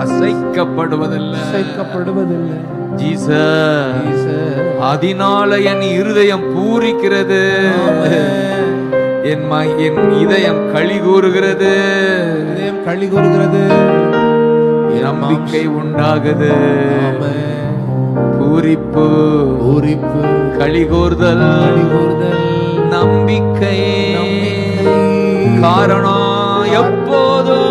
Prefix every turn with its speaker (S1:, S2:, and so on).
S1: அசைக்கப்படுவதில்லை.
S2: ஜீசஸ், அதனால என் இருதயம் பூரிக்கிறது, என் இதயம் களி கூறுகிறது, நம்பிக்கை உண்டாகுது. பூரிப்பு, களிகூர்தல், நம்பிக்கை. காரணம் எப்போதும்